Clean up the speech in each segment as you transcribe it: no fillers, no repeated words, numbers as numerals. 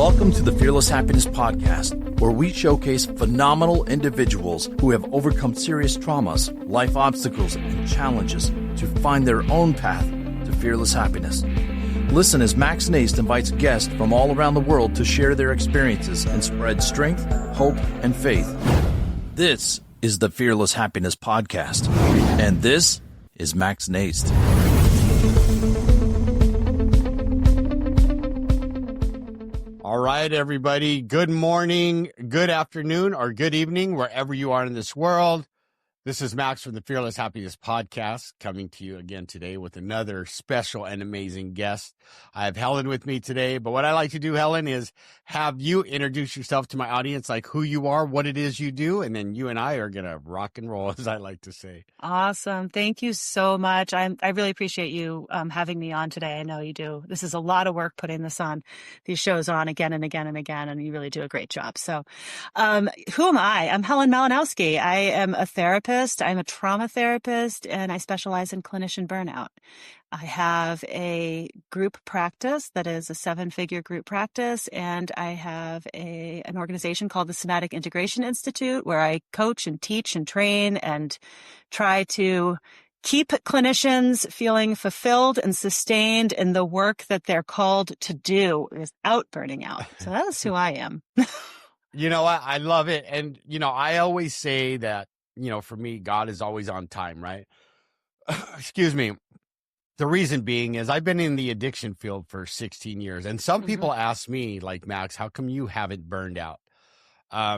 Welcome to the Fearless Happiness Podcast, where we showcase phenomenal individuals who have overcome serious traumas, life obstacles, and challenges to find their own path to fearless happiness. Listen as Max Naist invites guests from all around the world to share their experiences and spread strength, hope, and faith. This is the Fearless Happiness Podcast, and this is Max Naist. All right, everybody. Good morning, good afternoon, or good evening, wherever you are in this world. This is Max from the Fearless Happiest Podcast, coming to you again today with another special and amazing guest. I have Helen with me today, but what I like to do, Helen, is have you introduce yourself to my audience, like who you are, what it is you do, and then you and I are going to rock and roll, as I like to say. Awesome. Thank you so much. I really appreciate you having me on today. I know you do. This is a lot of work putting these shows on again and again and again, and you really do a great job. So who am I? I'm Helen Malinowski. I am a therapist. I'm a trauma therapist, and I specialize in clinician burnout. I have a group practice that is a 7-figure group practice, and I have an organization called the Somatic Integration Institute, where I coach and teach and train and try to keep clinicians feeling fulfilled and sustained in the work that they're called to do without burning out. So that's who I am. You know what? I love it. And, I always say that, for me, God is always on time, right? Excuse me. The reason being is I've been in the addiction field for 16 years. And some people ask me, like, Max, how come you haven't burned out? I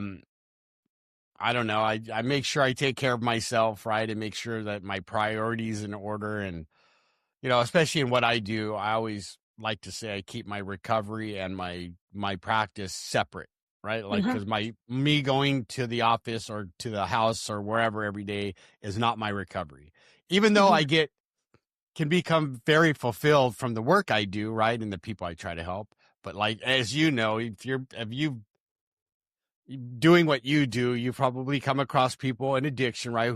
don't know. I make sure I take care of myself, right? And make sure that my priorities in order. And, especially in what I do, I always like to say I keep my recovery and my practice separate. Right? Like, because me going to the office or to the house or wherever every day is not my recovery. Even though I can become very fulfilled from the work I do, right? And the people I try to help. But like, as you know, if you doing what you do, you probably come across people in addiction, right?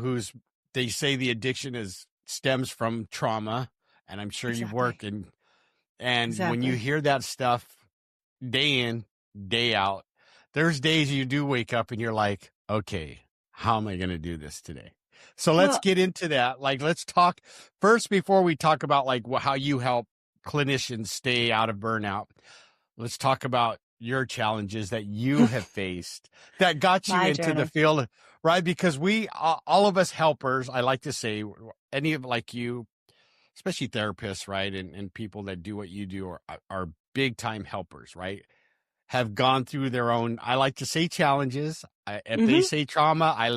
They say the addiction stems from trauma. And I'm sure you've worked and when you hear that stuff day in, day out, there's days you do wake up and you're like, okay, how am I going to do this today? So let's get into that. Like, let's talk first before we talk about like how you help clinicians stay out of burnout. Let's talk about your challenges that you have faced that got you into the field, right? Because all of us helpers, I like to say, any of like you, especially therapists, right? And people that do what you do are big time helpers, right? Have gone through their own, I like to say, challenges. If they say trauma, I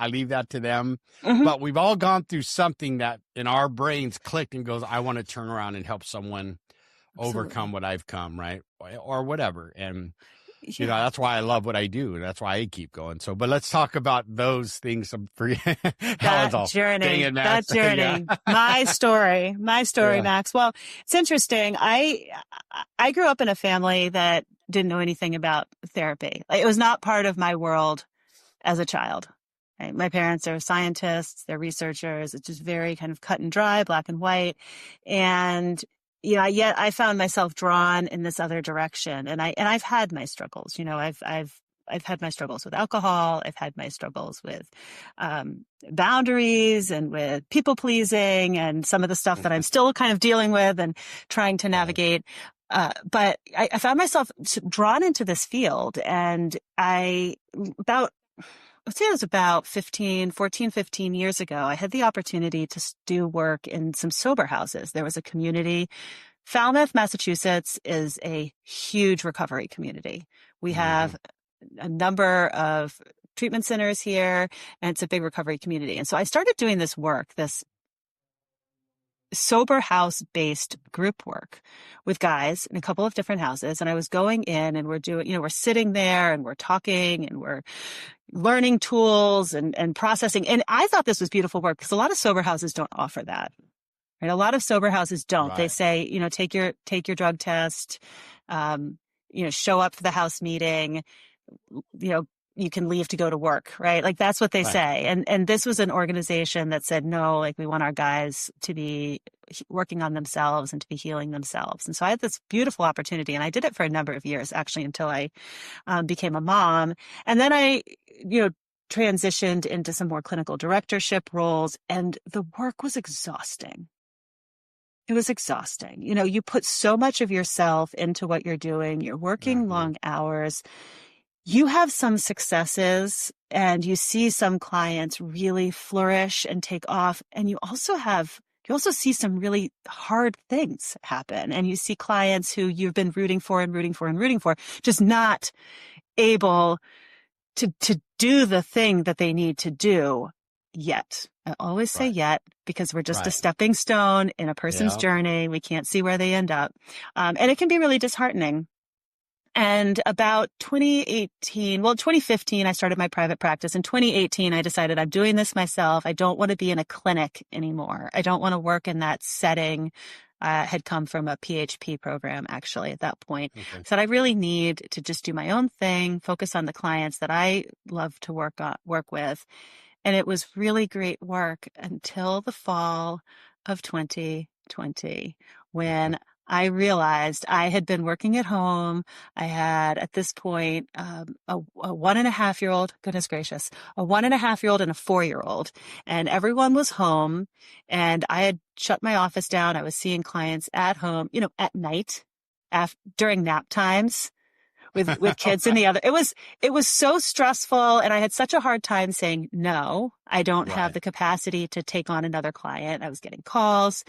leave that to them. But we've all gone through something that in our brains clicked and goes, I want to turn around and help someone overcome what I've come, right? Or whatever. And, that's why I love what I do. That's why I keep going. So, but let's talk about those things. That journey. Yeah. My story, Max. Well, it's interesting. I grew up in a family that didn't know anything about therapy. It was not part of my world as a child. Right? My parents are scientists, they're researchers. It's just very kind of cut and dry, black and white. And yet I found myself drawn in this other direction. And I've had my struggles. I've had my struggles with alcohol. I've had my struggles with boundaries and with people pleasing and some of the stuff that I'm still kind of dealing with and trying to navigate. But I found myself drawn into this field, and I'd say it was about 15 years ago, I had the opportunity to do work in some sober houses. There was a community. Falmouth, Massachusetts is a huge recovery community. We have a number of treatment centers here, and it's a big recovery community. And so I started doing this work, this sober house-based group work with guys in a couple of different houses. And I was going in and we're sitting there and we're talking and we're learning tools and processing. And I thought this was beautiful work because a lot of sober houses don't offer that. Right? A lot of sober houses don't. Right. They say, take your drug test, show up for the house meeting, you can leave to go to work, right? Like that's what they Right. say. And this was an organization that said, no, like we want our guys to be working on themselves and to be healing themselves. And so I had this beautiful opportunity, and I did it for a number of years, actually, until I became a mom. And then I, transitioned into some more clinical directorship roles, and the work was exhausting. It was exhausting. You put so much of yourself into what you're doing. You're working long hours. You have some successes, and you see some clients really flourish and take off. And you also see some really hard things happen. And you see clients who you've been rooting for, just not able to do the thing that they need to do yet. I always say yet, because we're just a stepping stone in a person's journey. We can't see where they end up. And it can be really disheartening. And about 2015, I started my private practice. In 2018, I decided I'm doing this myself. I don't want to be in a clinic anymore. I don't want to work in that setting. I had come from a PHP program, actually, at that point. Okay. So I really need to just do my own thing, focus on the clients that I love to work with. And it was really great work until the fall of 2020, when I realized I had been working at home. I had, at this point, a 1.5-year-old, goodness gracious, a 1.5-year-old and a 4-year-old. And everyone was home, and I had shut my office down. I was seeing clients at home, at night, during nap times, with kids in the other. It was so stressful, and I had such a hard time saying, no, I don't have the capacity to take on another client. I was getting calls,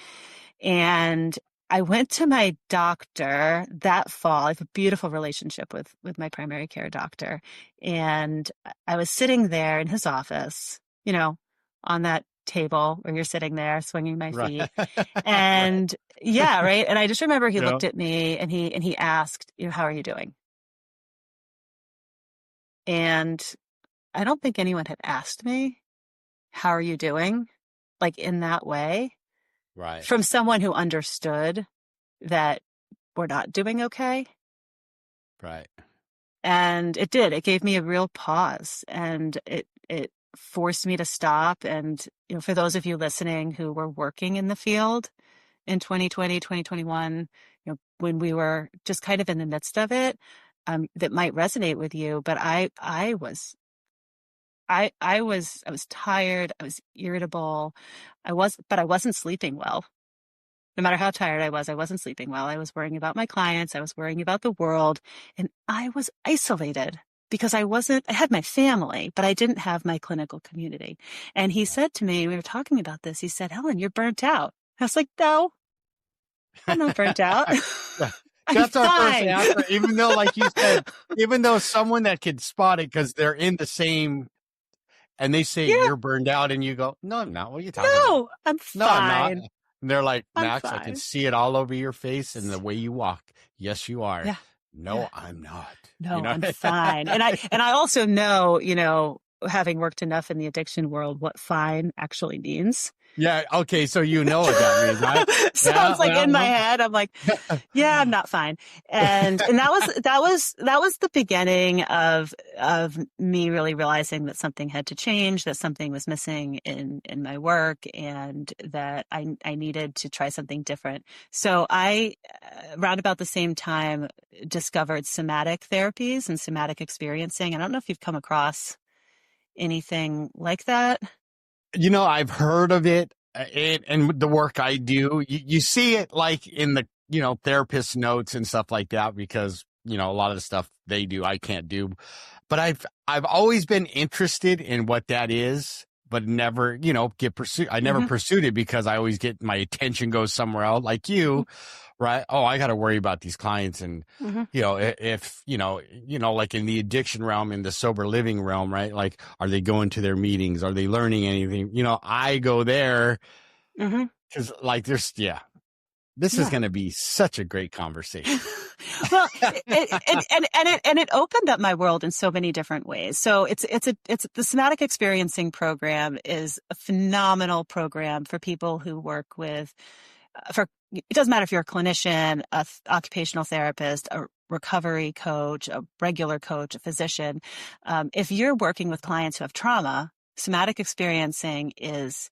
and I went to my doctor that fall. I have a beautiful relationship with my primary care doctor. And I was sitting there in his office, on that table where you're sitting there swinging my feet. And right. And I just remember he looked at me, and he asked, how are you doing? And I don't think anyone had asked me, how are you doing? Like in that way. Right. From someone who understood that we're not doing okay. Right. And it did. It gave me a real pause, and it forced me to stop. And, for those of you listening who were working in the field in 2020, 2021, when we were just kind of in the midst of it, that might resonate with you. But I was tired. I was irritable. But I wasn't sleeping well. No matter how tired I wasn't sleeping well. I was worrying about my clients. I was worrying about the world, and I was isolated because I had my family, but I didn't have my clinical community. And he said to me, we were talking about this. He said, Helen, you're burnt out. I was like, no, I'm not burnt out. That's our first answer, even though, like you said, even though someone that could spot it because they're in the same, and they say you're burned out, and you go, no, I'm not. What are you talking about? No, I'm fine. No, I'm not. And they're like, Max, I can fine. see it all over your face and the way you walk. Yes, you are. Yeah. No, I'm not. No, I'm fine. And I also know, having worked enough in the addiction world, what fine actually means. Yeah. Okay. So you know what that means, right? So I was like, in my head, I'm like, yeah, I'm not fine. And that was the beginning of me really realizing that something had to change, that something was missing in my work, and that I needed to try something different. So I, around about the same time, discovered somatic therapies and somatic experiencing. I don't know if you've come across anything like that. I've heard of it, and the work I do, you see it like in the, therapist notes and stuff like that, because, a lot of the stuff they do, I can't do. But I've always been interested in what that is, but never, I never pursued it because I always get my attention goes somewhere else, like you, right? Oh, I got to worry about these clients. And, if, like in the addiction realm, in the sober living realm, right? Like, are they going to their meetings? Are they learning anything? I go there because this is going to be such a great conversation. Well, it opened up my world in so many different ways. So it's the somatic experiencing program is a phenomenal program for people who work with, for it doesn't matter if you're a clinician, a occupational therapist, a recovery coach, a regular coach, a physician. If you're working with clients who have trauma, somatic experiencing is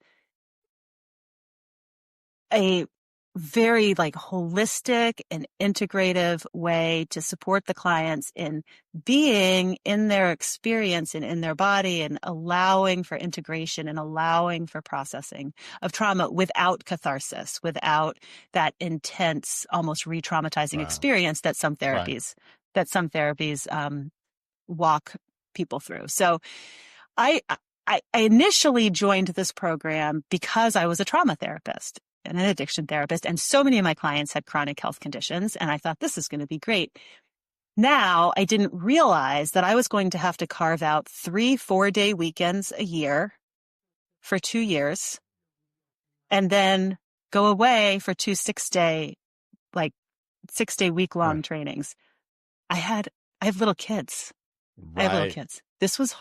a very holistic and integrative way to support the clients in being in their experience and in their body, and allowing for integration and allowing for processing of trauma without catharsis, without that intense, almost re-traumatizing experience that some therapies walk people through. So I initially joined this program because I was a trauma therapist and an addiction therapist, and so many of my clients had chronic health conditions, and I thought this is going to be great. Now, I didn't realize that I was going to have to carve out 3 4-day weekends a year for 2 years, and then go away for 2 6-day week-long trainings. I have little kids. Right. I have little kids. This was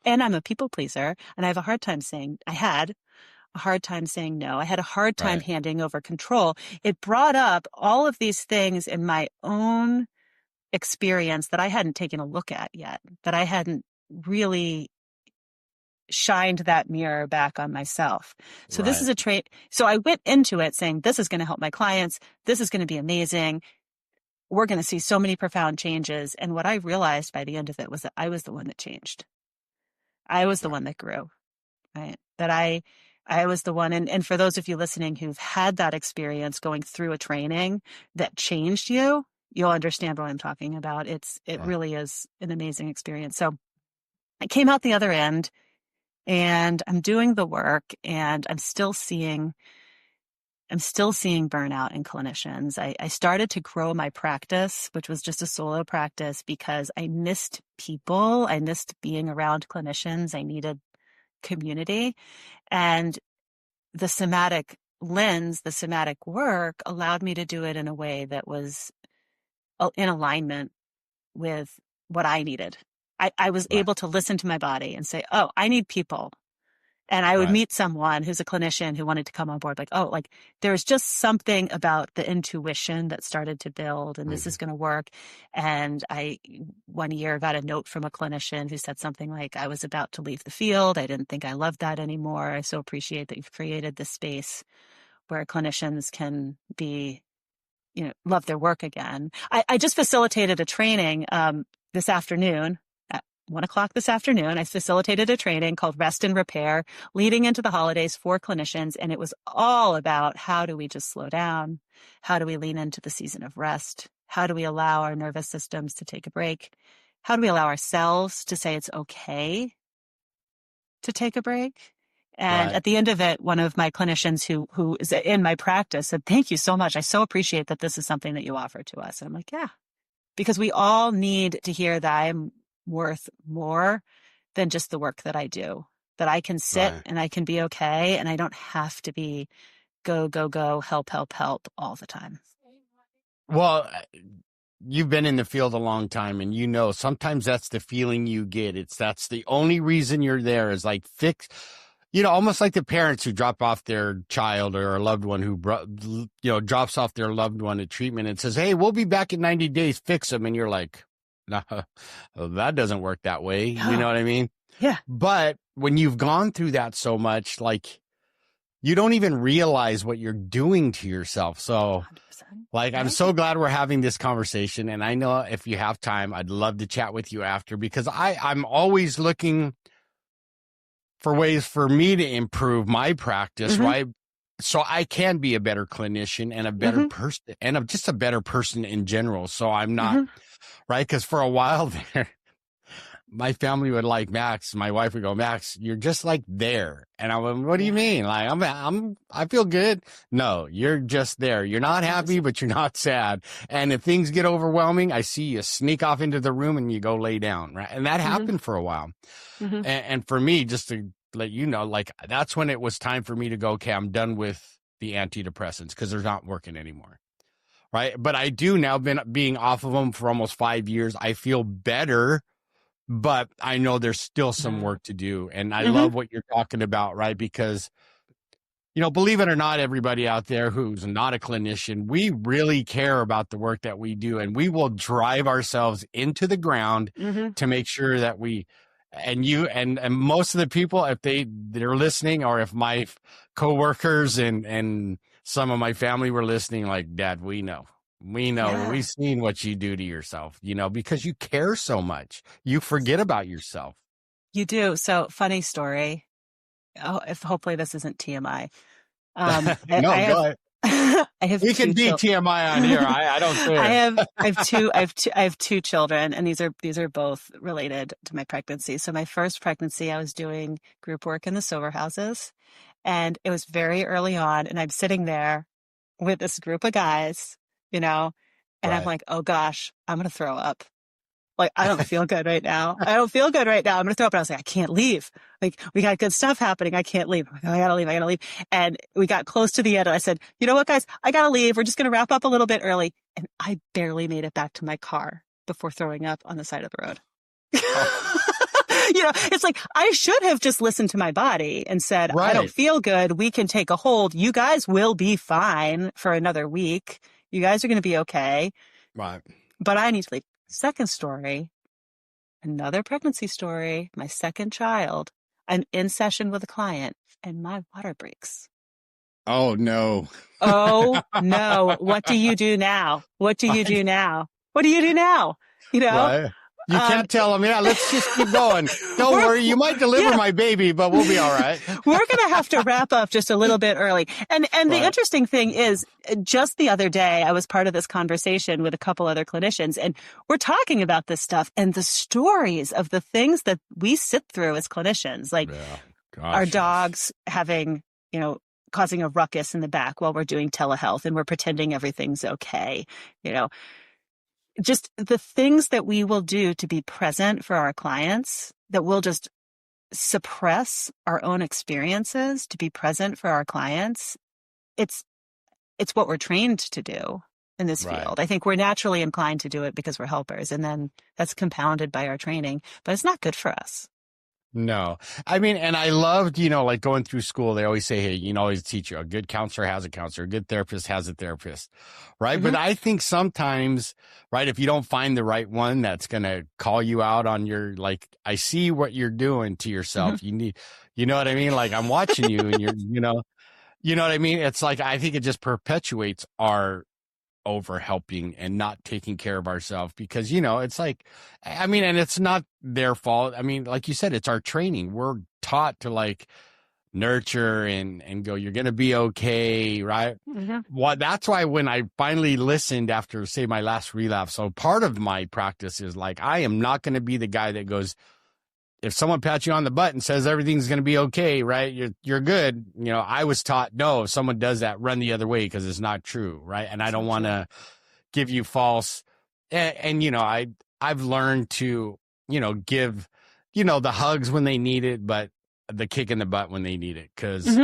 and I'm a people pleaser, and I had a hard time saying no. I had a hard time handing over control. It brought up all of these things in my own experience that I hadn't taken a look at yet, that I hadn't really shined that mirror back on myself. So this is a trait. So I went into it saying, this is going to help my clients. This is going to be amazing. We're going to see so many profound changes. And what I realized by the end of it was that I was the one that changed. I was the one that grew, right? That I was the one. And for those of you listening who've had that experience going through a training that changed you, you'll understand what I'm talking about. It really is an amazing experience. So I came out the other end, and I'm doing the work, and I'm still seeing burnout in clinicians. I started to grow my practice, which was just a solo practice, because I missed people. I missed being around clinicians. I needed community. And the somatic lens, the somatic work, allowed me to do it in a way that was in alignment with what I needed. I was able to listen to my body and say, oh, I need people. And I would meet someone who's a clinician who wanted to come on board, there's just something about the intuition that started to build, and this is going to work. And I, one year, got a note from a clinician who said something like, I was about to leave the field. I didn't think I loved that anymore. I so appreciate that you've created this space where clinicians can be, love their work again. I just facilitated a training this afternoon. 1:00 this afternoon, I facilitated a training called Rest and Repair, leading into the holidays for clinicians. And it was all about, how do we just slow down? How do we lean into the season of rest? How do we allow our nervous systems to take a break? How do we allow ourselves to say it's okay to take a break? And at the end of it, one of my clinicians who is in my practice said, thank you so much. I so appreciate that this is something that you offer to us. And I'm like, yeah, because we all need to hear that I'm worth more than just the work that I do, that I can sit and I can be okay, and I don't have to be go, help all the time. Well, you've been in the field a long time, and sometimes that's the feeling you get. That's the only reason you're there, is fix, almost like the parents who drop off their child or a loved one who, drops off their loved one at treatment and says, hey, we'll be back in 90 days, fix them. And you're like, no, that doesn't work that way. You know what I mean? Yeah. But when you've gone through that so much, you don't even realize what you're doing to yourself. So 100%. I'm so glad we're having this conversation. And I know if you have time, I'd love to chat with you after, because I'm always looking for ways for me to improve my practice, right? So I can be a better clinician and a better person, and just a better person in general. So I'm not, right? Because for a while there, my family would Max, my wife would go, Max, you're just there. And I went, what do you mean? I feel good. No, you're just there. You're not happy, but you're not sad. And if things get overwhelming, I see you sneak off into the room and you go lay down, right? And that happened for a while. And for me, just to let you know, that's when it was time for me to go, okay, I'm done with the antidepressants because they're not working anymore. Right. But I do now, been being off of them for almost 5 years. I feel better, but I know there's still some work to do. And I love what you're talking about, right? Because believe it or not, everybody out there who's not a clinician, we really care about the work that we do, and we will drive ourselves into the ground to make sure that and most of the people, if they're listening, or if my coworkers and some of my family were listening, like, Dad, we know, we've seen what you do to yourself, because you care so much, you forget about yourself. You do. So, funny story. Oh, hopefully this isn't TMI. No, go ahead. We can be TMI on here. I don't care. I have two children, and these are both related to my pregnancy. So my first pregnancy, I was doing group work in the sober houses, and it was very early on, and I'm sitting there with this group of guys, and I'm like, oh gosh, I'm going to throw up. Like, I don't feel good right now. I'm going to throw up. And I was like, I can't leave. Like, we got good stuff happening. I can't leave. I'm like, I gotta leave. And we got close to the end. And I said, you know what, guys? I got to leave. We're just going to wrap up a little bit early. And I barely made it back to my car before throwing up on the side of the road. It's like, I should have just listened to my body and said, I don't feel good. We can take a hold. You guys will be fine for another week. You guys are going to be okay. Right. But I need to leave. Second story, another pregnancy story, my second child. I'm in session with a client and my water breaks. Oh, no. Oh, no. What do you do now? Right. You can't tell them, let's just keep going. Don't worry, you might deliver my baby, but we'll be all right. We're going to have to wrap up just a little bit early. And the interesting thing is, just the other day, I was part of this conversation with a couple other clinicians, and we're talking about this stuff and the stories of the things that we sit through as clinicians, like our dogs having, causing a ruckus in the back while we're doing telehealth and we're pretending everything's okay, just the things that we will do to be present for our clients, that we'll just suppress our own experiences to be present for our clients. It's what we're trained to do in this field. I think we're naturally inclined to do it because we're helpers, and then that's compounded by our training, but it's not good for us. No. I mean, and I loved, like going through school, they always say, hey, always teach you, a good counselor has a counselor, a good therapist has a therapist, right? But I think sometimes, if you don't find the right one that's going to call you out on your, like, I see what you're doing to yourself. You need, you know what I mean? Like, I'm watching you and you're, you know what I mean? It's like, I think it just perpetuates our over helping and not taking care of ourselves, because it's like, I mean, and it's not their fault. I mean, like you said, it's our training. We're taught to like nurture and go, you're gonna be okay, right? Well, that's why when I finally listened after, say, my last relapse, so part of my practice is like, I am not going to be the guy that goes, if someone pats you on the butt and says everything's going to be okay, right? You're good. I was taught, no, if someone does that, run the other way, because it's not true, right? And I don't want to give you false. And I've learned to, give, the hugs when they need it, but the kick in the butt when they need it. Because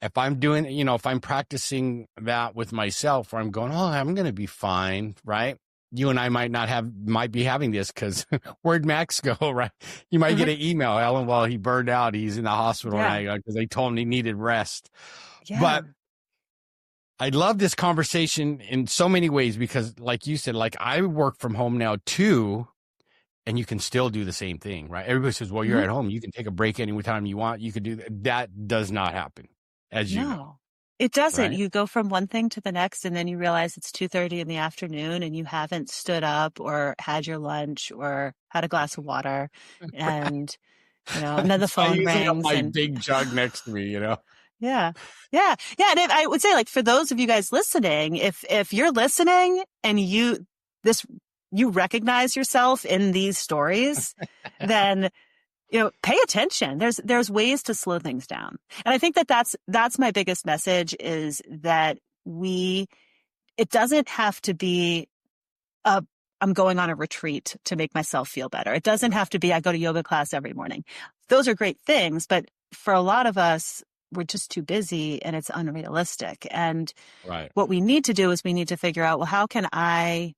if I'm doing, if I'm practicing that with myself, where I'm going, oh, I'm going to be fine, right? You and I might be having this, because where'd Max go, right? You might get an email, Helen, well, he burned out. He's in the hospital now because they told him he needed rest. Yeah. But I love this conversation in so many ways, because like you said, like, I work from home now too, and you can still do the same thing, right? Everybody says, well, you're at home. You can take a break anytime you want. You could do that. That does not happen, as you know. It doesn't. Right? You go from one thing to the next, and then you realize it's 2:30 in the afternoon and you haven't stood up or had your lunch or had a glass of water. And, and then the phone rings. My big jug next to me, Yeah. Yeah. And I would say, like, for those of you guys listening, if you're listening and you recognize yourself in these stories, then pay attention. There's ways to slow things down. And I think that's my biggest message, is that it doesn't have to be I'm going on a retreat to make myself feel better. It doesn't have to be I go to yoga class every morning. Those are great things, but for a lot of us, we're just too busy and it's unrealistic. And what we need to do is we need to figure out, well, how can I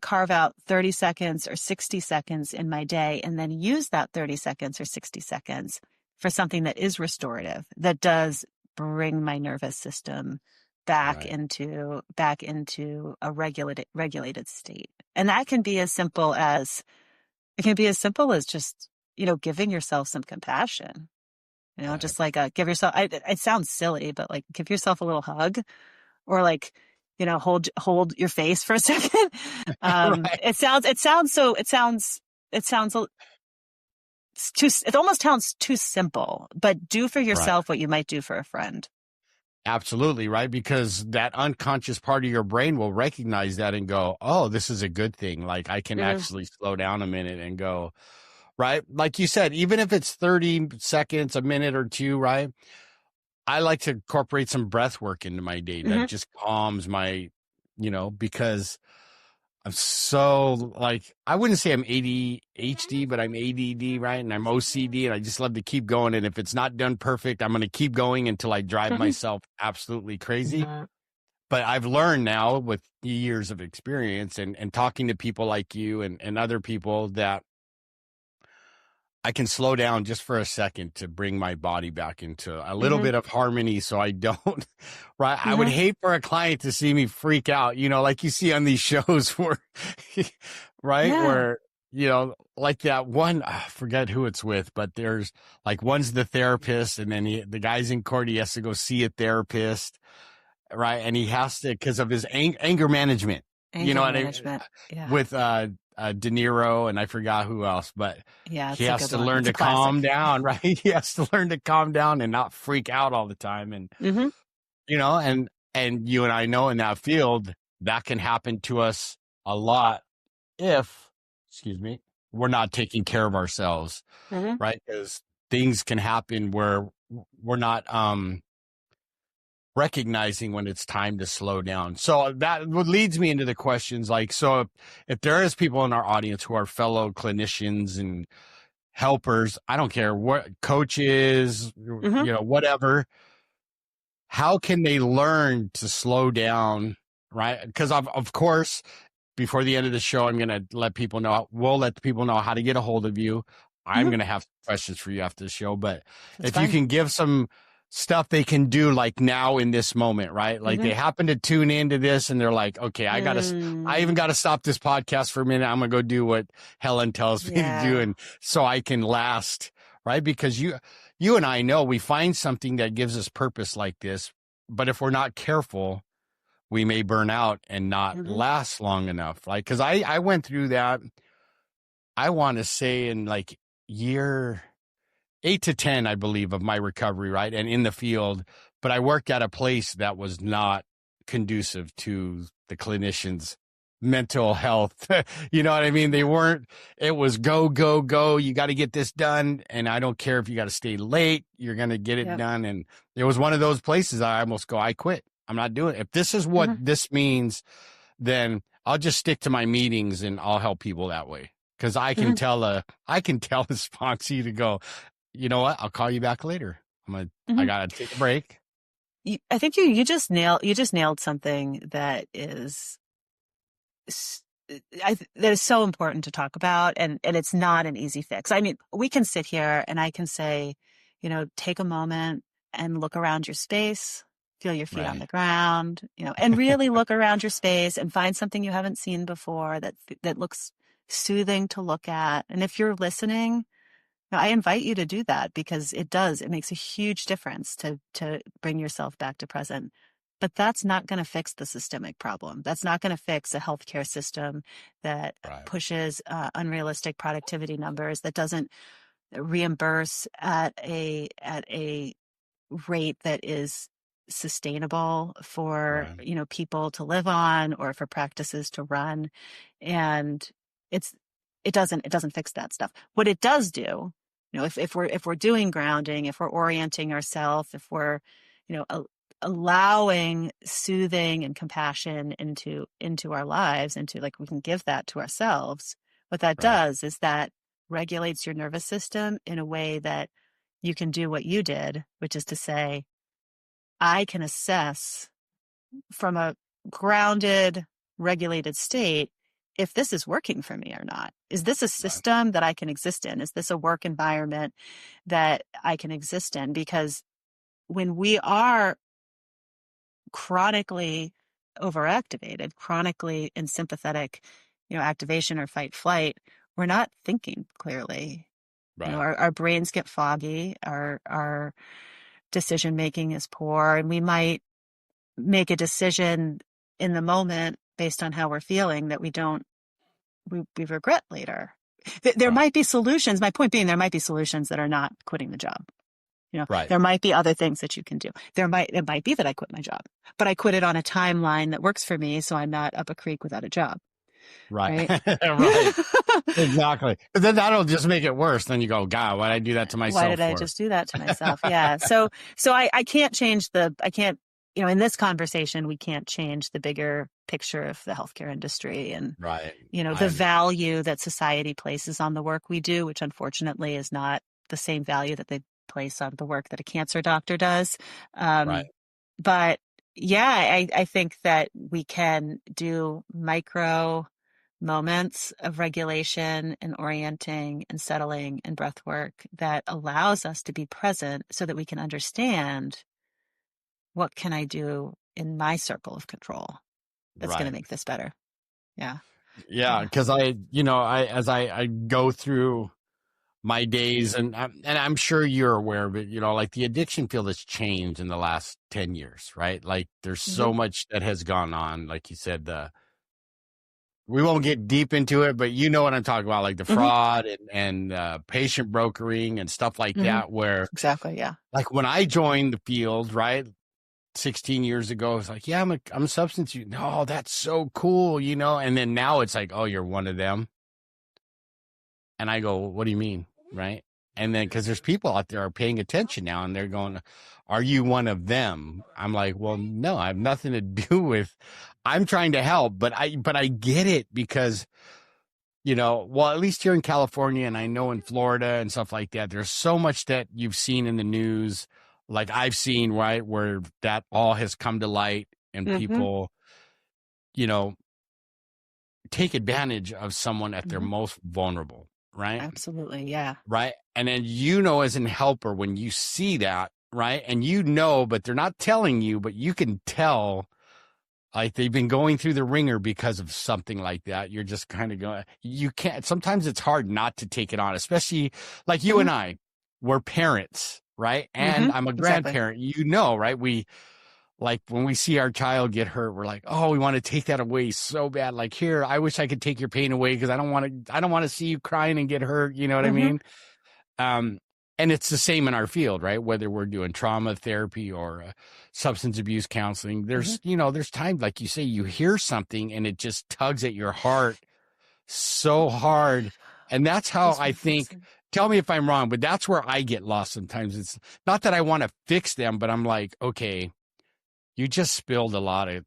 carve out 30 seconds or 60 seconds in my day, and then use that 30 seconds or 60 seconds for something that is restorative, that does bring my nervous system back Right. into a regulated state. And that can be as simple as just, giving yourself some compassion. Right. Just like give yourself, it sounds silly, but like give yourself a little hug, or like, hold your face for a second. Right. It almost sounds too simple, but do for Right. yourself what you might do for a friend. Absolutely. Right. Because that unconscious part of your brain will recognize that and go, oh, this is a good thing. Like I can actually slow down a minute and go, right. Like you said, even if it's 30 seconds, a minute or two, right. I like to incorporate some breath work into my day that just calms my, because I'm so like, I wouldn't say I'm ADHD, but I'm ADD, right? And I'm OCD, and I just love to keep going. And if it's not done perfect, I'm going to keep going until I drive myself absolutely crazy. But I've learned now with years of experience and talking to people like you and other people that I can slow down just for a second to bring my body back into a little bit of harmony so I don't, right? I would hate for a client to see me freak out, like you see on these shows where, right? Yeah. Where, like that one, I forget who it's with, but there's like one's the therapist and then the guy's in court, he has to go see a therapist, right? And he has to, because of his anger management, Anger management. Yeah. with, De Niro and I forgot who else, but Yeah, he has to learn It's a to calm classic. down, right? He has to learn to calm down and not freak out all the time. And, and you and I know in that field, that can happen to us a lot if, we're not taking care of ourselves, right? Because things can happen where we're not, recognizing when it's time to slow down. So that leads me into the questions like, so if there is people in our audience who are fellow clinicians and helpers, I don't care what, coaches, whatever, how can they learn to slow down, right? Because of course, before the end of the show, we'll let people know how to get a hold of you. I'm going to have questions for you after the show, but if you can give some stuff they can do like now in this moment, right? Like they happen to tune into this and they're like, okay, I even got to stop this podcast for a minute. I'm going to go do what Helen tells me to do. And so I can last, right? Because you and I know we find something that gives us purpose like this, but if we're not careful, we may burn out and not last long enough. Like, cause I went through that, I want to say in like year 8 to 10, I believe, of my recovery, right? And in the field, but I worked at a place that was not conducive to the clinicians' mental health. You know what I mean? It was go, go, go. You got to get this done. And I don't care if you got to stay late, you're going to get it done. And it was one of those places I almost go, I quit. I'm not doing it. If this is what this means, then I'll just stick to my meetings and I'll help people that way. Cause I can tell a sponsee to go, you know what? I'll call you back later. I gotta take a break. I think you just nailed something that is so important to talk about, and it's not an easy fix. I mean, we can sit here and I can say, take a moment and look around your space, feel your feet on the ground, and really look around your space and find something you haven't seen before that looks soothing to look at. And if you're listening, I invite you to do that because it makes a huge difference to bring yourself back to present. But that's not going to fix the systemic problem. That's not going to fix a healthcare system that pushes unrealistic productivity numbers, that doesn't reimburse at a rate that is sustainable for people to live on or for practices to run. And it doesn't fix that stuff. What it does do, if we're doing grounding, if we're orienting ourselves, if we're, allowing soothing and compassion into our lives, we can give that to ourselves. What that does is that regulates your nervous system in a way that you can do what you did, which is to say, I can assess from a grounded, regulated state if this is working for me or not. Is this a system that I can exist in? Is this a work environment that I can exist in? Because when we are chronically overactivated, chronically in sympathetic, activation or fight flight, we're not thinking clearly. Right. Our brains get foggy, our decision making is poor, and we might make a decision in the moment based on how we're feeling that we regret later. There might be solutions. My point being, there might be solutions that are not quitting the job. Right. There might be other things that you can do. It might be that I quit my job, but I quit it on a timeline that works for me, so I'm not up a creek without a job. Right. Right. Exactly. But then that'll just make it worse. Then you go, God, why did I do that to myself? Why did I just do that to myself? Yeah. So I can't change in this conversation, we can't change the bigger picture of the healthcare industry and, the value that society places on the work we do, which unfortunately is not the same value that they place on the work that a cancer doctor does. Right. But yeah, I think that we can do micro moments of regulation and orienting and settling and breath work that allows us to be present so that we can understand what can I do in my circle of control that's going to make this better. Yeah. Yeah. Because as I go through my days, and I'm sure you're aware of it, like the addiction field has changed in the last 10 years, right? Like there's so much that has gone on. Like you said, we won't get deep into it, but you know what I'm talking about, like the fraud and patient brokering and stuff like that, where exactly. Yeah. Like when I joined the field, right, 16 years ago, it's like, yeah, I'm a substance use. No, that's so cool, and then now it's like, oh, you're one of them. And I go, what do you mean? Right. And then, cause there's people out there are paying attention now and they're going, are you one of them? I'm like, well, no, I have nothing to do with, I'm trying to help, but I get it because, at least here in California and I know in Florida and stuff like that, there's so much that you've seen in the news, like I've seen, right, where that all has come to light and people, take advantage of someone at their most vulnerable. Right. Absolutely. Yeah. Right. And then, as an helper, when you see that, right. And but they're not telling you, but you can tell like they've been going through the ringer because of something like that. You're just kind of going, you can't, sometimes it's hard not to take it on, especially like you and I, we're parents, right. And I'm a grandparent, right. Like when we see our child get hurt, we're like, oh, we want to take that away so bad. Like, here, I wish I could take your pain away because I don't want to see you crying and get hurt. You know what I mean? And it's the same in our field, right? Whether we're doing trauma therapy or substance abuse counseling, there's, there's times, like you say, you hear something and it just tugs at your heart so hard. And that's how I think, tell me if I'm wrong, but that's where I get lost sometimes. It's not that I want to fix them, but I'm like, okay, you just spilled a lot of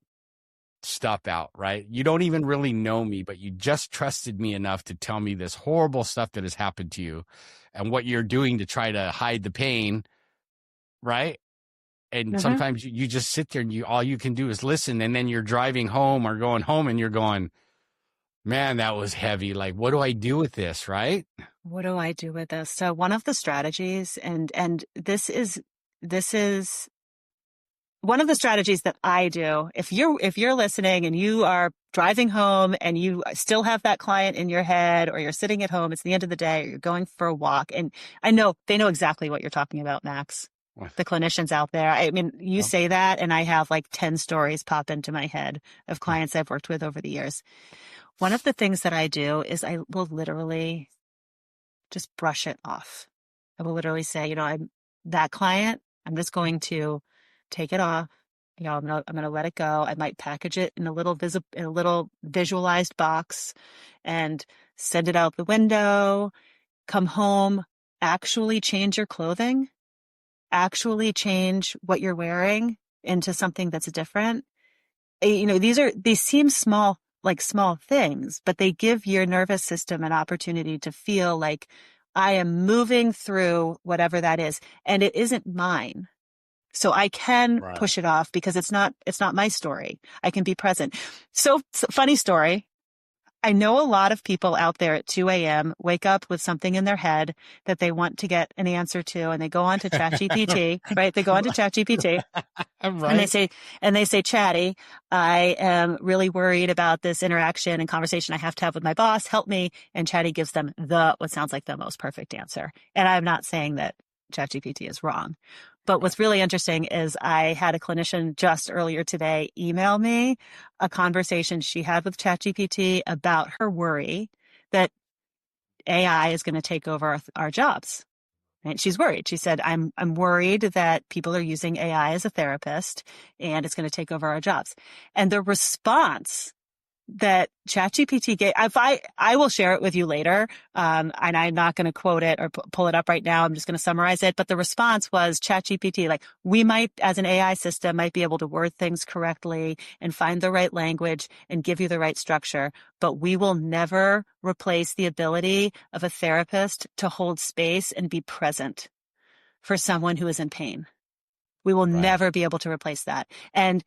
stuff out, right? You don't even really know me, but you just trusted me enough to tell me this horrible stuff that has happened to you and what you're doing to try to hide the pain, right? And sometimes you just sit there and all you can do is listen. And then you're driving home or going home and you're going, man, that was heavy. Like, what do I do with this, right? What do I do with this? So one of the strategies, and this is one of the strategies that I do, if you're listening and you are driving home and you still have that client in your head, or you're sitting at home, it's the end of the day, or you're going for a walk, and I know they know exactly what you're talking about, Max. What? The clinicians out there. I mean, you say that and I have like 10 stories pop into my head of clients I've worked with over the years. One of the things that I do is I will literally just brush it off. I will literally say, I'm that client, I'm just going to take it off. I'm gonna let it go. I might package it in a little visualized box and send it out the window. Come home, actually change your clothing, actually change what you're wearing into something that's different. These seem small things, but they give your nervous system an opportunity to feel like I am moving through whatever that is, and it isn't mine. So I can push it off because it's not my story. I can be present. So funny story. I know a lot of people out there at 2 a.m. wake up with something in their head that they want to get an answer to, and they go on to ChatGPT, right? They go on to ChatGPT and Right. they say, Chatty, I am really worried about this interaction and conversation I have to have with my boss. Help me. And Chatty gives them what sounds like the most perfect answer. And I'm not saying that ChatGPT is wrong. But what's really interesting is I had a clinician just earlier today email me a conversation she had with ChatGPT about her worry that AI is going to take over our jobs. And she's worried. She said, I'm worried that people are using AI as a therapist and it's going to take over our jobs. And the response that ChatGPT gave, I will share it with you later, and I'm not going to quote it or pull it up right now. I'm just going to summarize it. But the response was ChatGPT, like, we might, as an AI system, might be able to word things correctly and find the right language and give you the right structure, but we will never replace the ability of a therapist to hold space and be present for someone who is in pain. We will never be able to replace that. And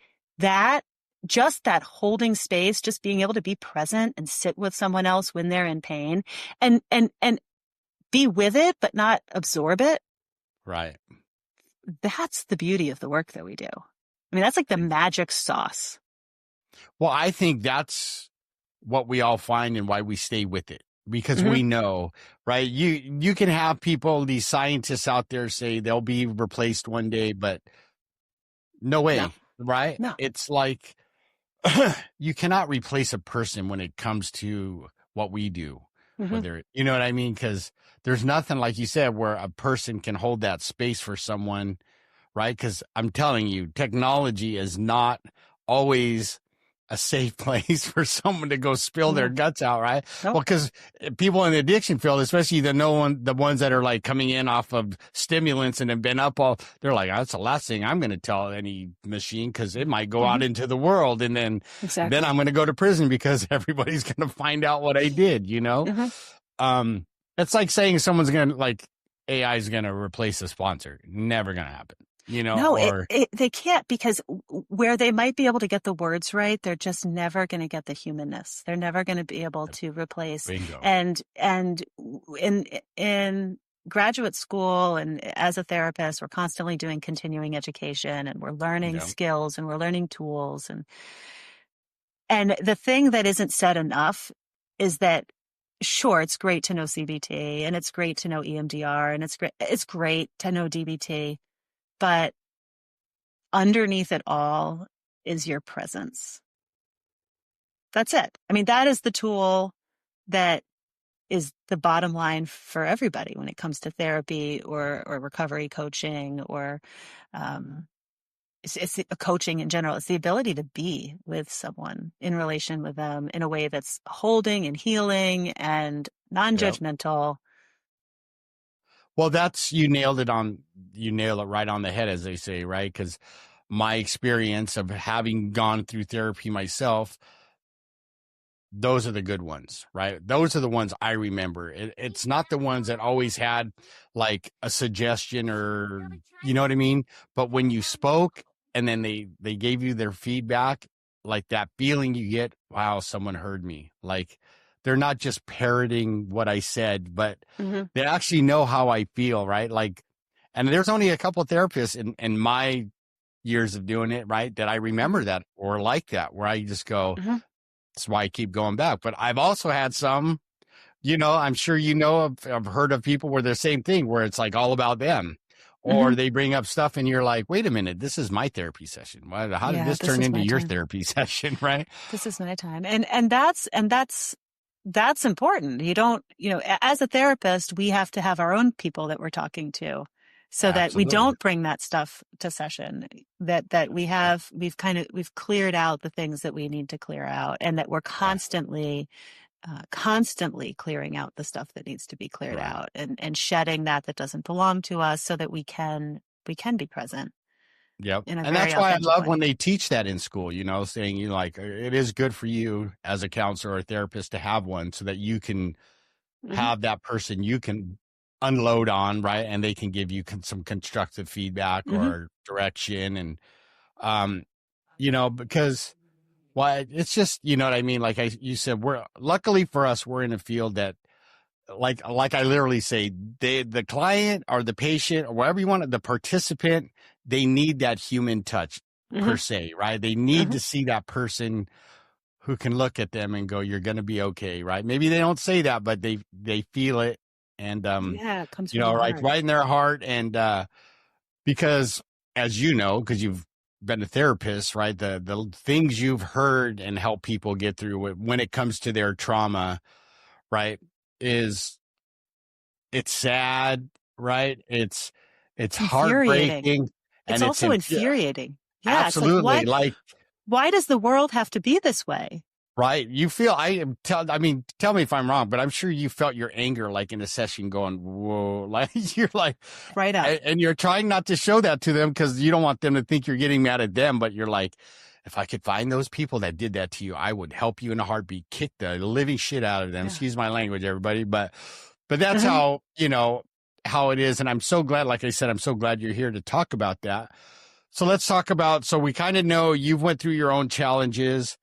just that holding space, just being able to be present and sit with someone else when they're in pain and be with it, but not absorb it. Right. That's the beauty of the work that we do. I mean, that's like the magic sauce. Well, I think that's what we all find and why we stay with it, because we know, right? You can have people, these scientists out there say they'll be replaced one day, but no way, right? No. It's like, you cannot replace a person when it comes to what we do. Whether, you know what I mean? Because there's nothing, like you said, where a person can hold that space for someone, right? Because I'm telling you, technology is not always a safe place for someone to go spill their guts out, right? Nope. Well, because people in the addiction field, especially the ones that are like coming in off of stimulants and have been up they're like, that's the last thing I'm going to tell any machine, because it might go out into the world, and then I'm going to go to prison because everybody's going to find out what I did, you know? It's like saying someone's going to, like, AI is going to replace a sponsor. Never going to happen. You know, no, they can't, because where they might be able to get the words right, they're just never going to get the humanness. They're never going to be able to replace. Bingo. And in graduate school and as a therapist, we're constantly doing continuing education, and we're learning skills and we're learning tools. And the thing that isn't said enough is that, sure, it's great to know CBT and it's great to know EMDR and it's great to know DBT. But underneath it all is your presence. That's it. I mean, that is the tool that is the bottom line for everybody when it comes to therapy or recovery coaching or it's coaching in general. It's the ability to be with someone, in relation with them, in a way that's holding and healing and non-judgmental. Well, you nail it right on the head, as they say, right? Because my experience of having gone through therapy myself, those are the good ones, right? Those are the ones I remember. It's not the ones that always had like a suggestion or, you know what I mean? But when you spoke and then they gave you their feedback, like that feeling you get, wow, someone heard me. Like, they're not just parroting what I said, but they actually know how I feel, right? Like, and there's only a couple of therapists in my years of doing it, right, that I remember that or like that, where I just go, that's why I keep going back. But I've also had some, you know, I'm sure you know, I've heard of people where the same thing, where it's like all about them. Or they bring up stuff and you're like, wait a minute, this is my therapy session. How did this turn into your therapy session, right? This is my time. And that's important. You don't, as a therapist, we have to have our own people that we're talking to, so that we don't bring that stuff to session, that we've cleared out the things that we need to clear out, and that we're constantly clearing out the stuff that needs to be cleared out, and shedding that doesn't belong to us, so that we can be present. Yep. And that's why I love when they teach that in school, saying, like, it is good for you as a counselor or a therapist to have one, so that you can have that person you can unload on, right? And they can give you some constructive feedback or direction. And, because Well, it's just, you know what I mean? Like you said, luckily for us, we're in a field that, like I literally say, the client or the patient or whatever you want, the participant, they need that human touch per se, right? They need to see that person who can look at them and go, "You're going to be okay," right? Maybe they don't say that, but they feel it, and Yeah, it comes you from know, the like heart. right in their heart, and because as you know, because you've been a therapist, right? The things you've heard and help people get through it when it comes to their trauma, right? Is it's sad, right? It's Infuriating. heartbreaking, It's and it's also infuriating. Yeah, it's like, absolutely like why does the world have to be this way? right. You feel I mean, tell me if I'm wrong, but I'm sure you felt your anger like in a session going, whoa, like you're like, Right up. and you're trying not to show that to them because you don't want them to think you're getting mad at them, but you're like, if I could find those people that did that to you, I would help you in a heartbeat, kick the living shit out of them. Yeah. Excuse my language, everybody, but that's how, you know, how it is. And I'm so glad, like I said, I'm so glad you're here to talk about that. So let's talk about, so we kind of know you've went through your own challenges.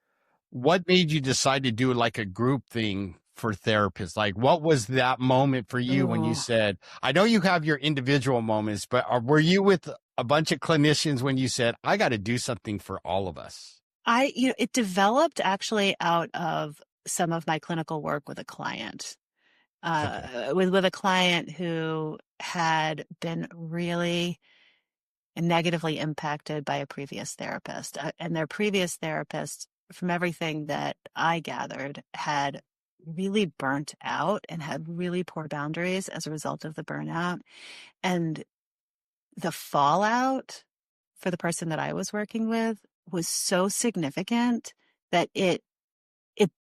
What made you decide to do like a group thing for therapists? Like, what was that moment for you when you said, I know you have your individual moments, but were you with a bunch of clinicians when you said, I got to do something for all of us? It developed actually out of some of my clinical work with a client, with a client who had been really negatively impacted by a previous therapist. And their previous therapist, from everything that I gathered, had really burnt out and had really poor boundaries as a result of the burnout. And the fallout for the person that I was working with was so significant that it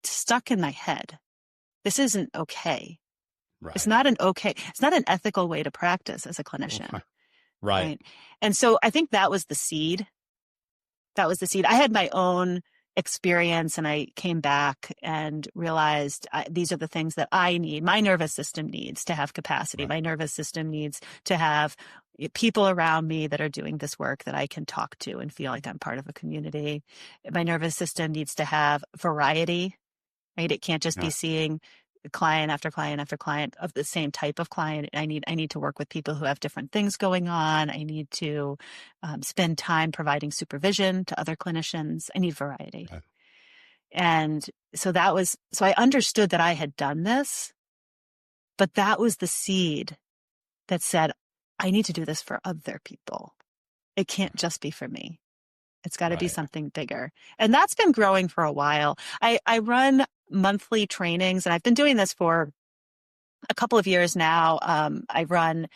stuck in my head. This isn't okay. Right. It's not an ethical way to practice as a clinician. Right. And so I think that was the seed. I had my own experience, and I came back and realized these are the things that I need. My nervous system needs to have capacity. Right. My nervous system needs to have people around me that are doing this work that I can talk to and feel like I'm part of a community. My nervous system needs to have variety, right? It can't just be seeing client after client after client of the same type of client. I need to work with people who have different things going on. I need to spend time providing supervision to other clinicians. I need variety. Okay. And so I understood that I had done this, but that was the seed that said, I need to do this for other people. It can't just be for me. It's got to be something bigger. And that's been growing for a while. I run monthly trainings, and I've been doing this for a couple of years now. I run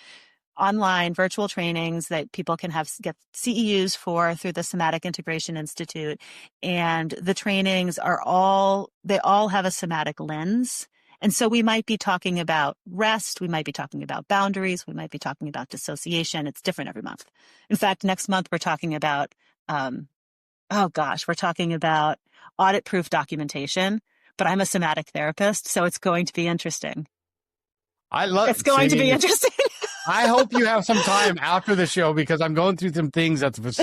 online virtual trainings that people can get CEUs for through the Somatic Integration Institute. And the trainings they all have a somatic lens. And so we might be talking about rest. We might be talking about boundaries. We might be talking about dissociation. It's different every month. In fact, next month we're talking about we're talking about audit-proof documentation, but I'm a somatic therapist, so it's going to be interesting. It's going to be interesting. I hope you have some time after the show because I'm going through some things this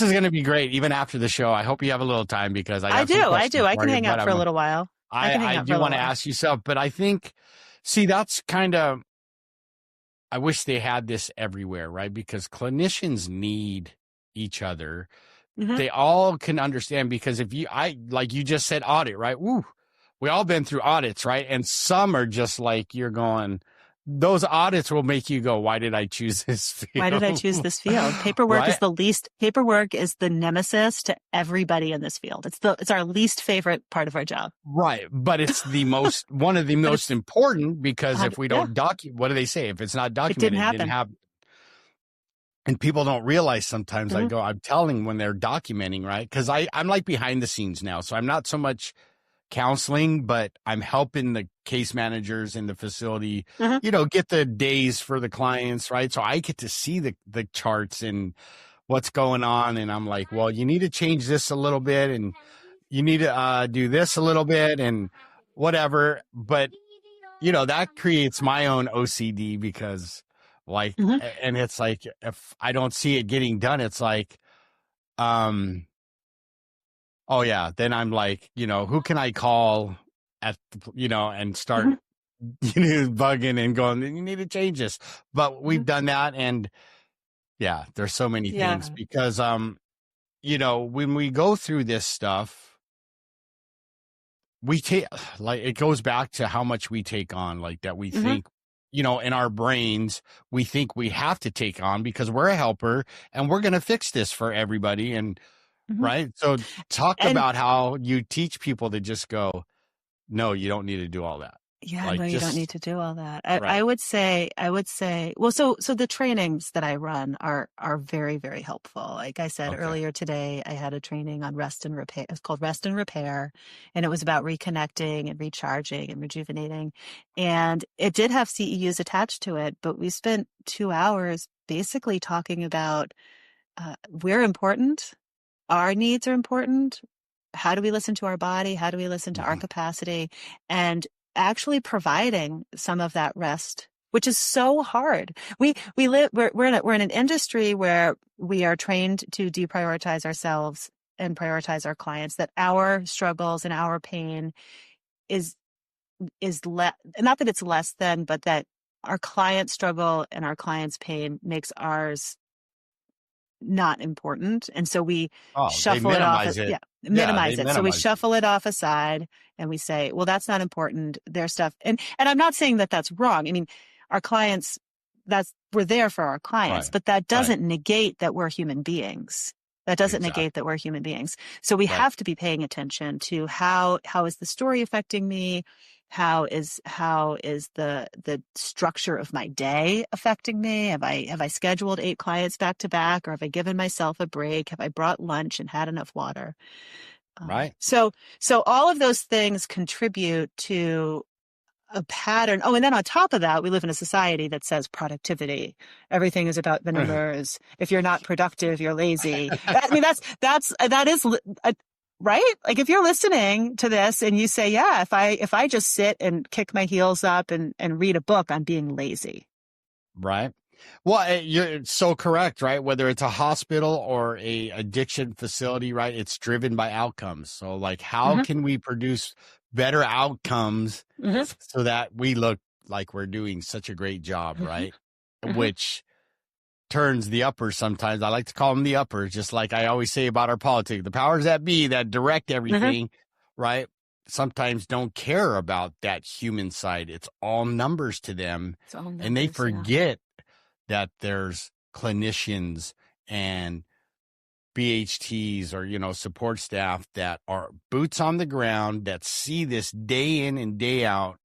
is going to be great even after the show. I hope you have a little time because I do. I can hang out for a little while. I do want to ask you something, but I think, that's kind of, I wish they had this everywhere, right? Because clinicians need each other. Mm-hmm. They all can understand because like you just said, audit, right? Woo, we all been through audits, right? And some are just like, you're going, those audits will make you go, why did I choose this field? Why did I choose this field? Paperwork paperwork is the nemesis to everybody in this field. It's our least favorite part of our job. Right. But it's one of the most important because if we don't document, what do they say? If it's not documented, it didn't happen. And people don't realize sometimes I'm telling when they're documenting, right? Because I'm like behind the scenes now. So I'm not so much counseling, but I'm helping the case managers in the facility, get the days for the clients, right? So I get to see the charts and what's going on. And I'm like, well, you need to change this a little bit and you need to do this a little bit and whatever. But, that creates my own OCD because and it's like, if I don't see it getting done, it's like, Oh yeah. Then I'm like, who can I call and start, Mhm. bugging and going, you need to change this. But we've Mhm. done that. And yeah, there's so many things Yeah. because, when we go through this stuff, we take, like, it goes back to how much we take on, like that we Hmm. think, in our brains, we think we have to take on because we're a helper and we're going to fix this for everybody. And Hmm. right. So talk And about how you teach people to just go, no, you don't need to do all that. yeah, no, Like you don't need just to do all that. I right. would say, well, so the trainings that I run are very, very helpful. Like I said Okay. earlier today, I had a training on rest and repair. It's called Rest and Repair, and it was about reconnecting and recharging and rejuvenating. And it did have CEUs attached to it, but we spent 2 hours basically talking about we're important, our needs are important. How do we listen to our body? How do we listen to our Mhm. capacity? And actually providing some of that rest, which is so hard. We live, we're in an industry where we are trained to deprioritize ourselves and prioritize our clients, that our struggles and our pain is, not that it's less than, but that our client's struggle and our client's pain makes ours not important. And so we Oh, they shuffle it off. minimize it. Yeah, Yeah, they minimize it. So we minimize it. shuffle it off aside and we say, well, that's not important. Their stuff. And I'm not saying that that's wrong. I mean, our clients, we're there for our clients, Right. but that Right. doesn't negate that we're human beings. That doesn't Exactly. negate that we're human beings. So we Right. have to be paying attention to how is the story affecting me? How is the structure of my day affecting me? Have I scheduled 8 clients back to back, or have I given myself a break? Have I brought lunch and had enough water? Right. So all of those things contribute to a pattern. Oh, and then on top of that, we live in a society that says productivity. Everything is about the numbers. If you're not productive, you're lazy. I mean, that is right. Like if you're listening to this and you say, yeah, if I just sit and kick my heels up and read a book, I'm being lazy. Right. Well, you're so correct, right? Whether it's a hospital or a addiction facility, right? It's driven by outcomes. So like, how Hmm. can we produce better outcomes Hmm. so that we look like we're doing such a great job, Hmm. right? Hmm. Which turns the uppers sometimes. I like to call them the uppers, just like I always say about our politics. The powers that be that direct Hmm. everything, right? Sometimes don't care about that human side. It's all numbers to them. It's all And they numbers. Yeah. forget that there's clinicians and BHTs or, support staff that are boots on the ground that see this day in and day out.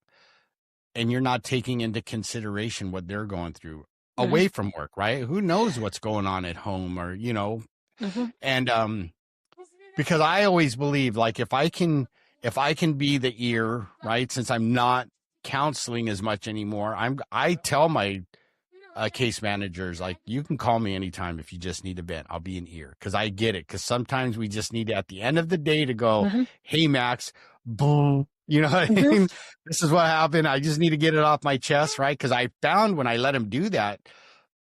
And you're not taking into consideration what they're going through Hmm. away from work, right? Who knows what's going on at home or, Hmm. and because I always believe like if I can be the ear, right? Since I'm not counseling as much anymore, I tell my case managers, like, you can call me anytime if you just need a vent. I'll be an ear because I get it. Because sometimes we just need to, at the end of the day, to go, Hmm. hey, Max, boom. You know what I Hmm. mean? This is what happened. I just need to get it off my chest, right? Because I found when I let him do that,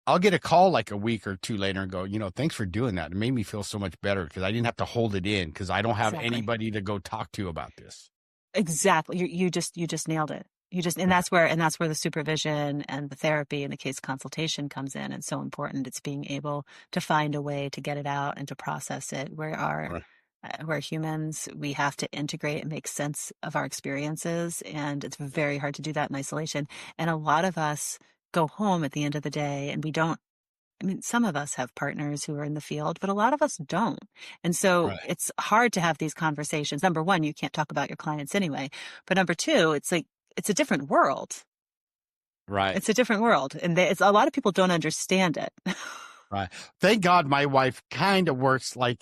I'll get a call like a week or two later and go, thanks for doing that. It made me feel so much better because I didn't have to hold it in because I don't have Exactly. anybody to go talk to about this. Exactly. You just nailed it. And Right. that's where the supervision and the therapy and the case consultation comes in. It's so important. It's being able to find a way to get it out and to process it. Right. We're humans. We have to integrate and make sense of our experiences. And it's very hard to do that in isolation. And a lot of us go home at the end of the day and we don't. I mean, some of us have partners who are in the field, but a lot of us don't. And so Right. it's hard to have these conversations. Number one, you can't talk about your clients anyway. But number two, it's like, it's a different world. Right. It's a different world. And a lot of people don't understand it. Right. Thank God my wife kind of works like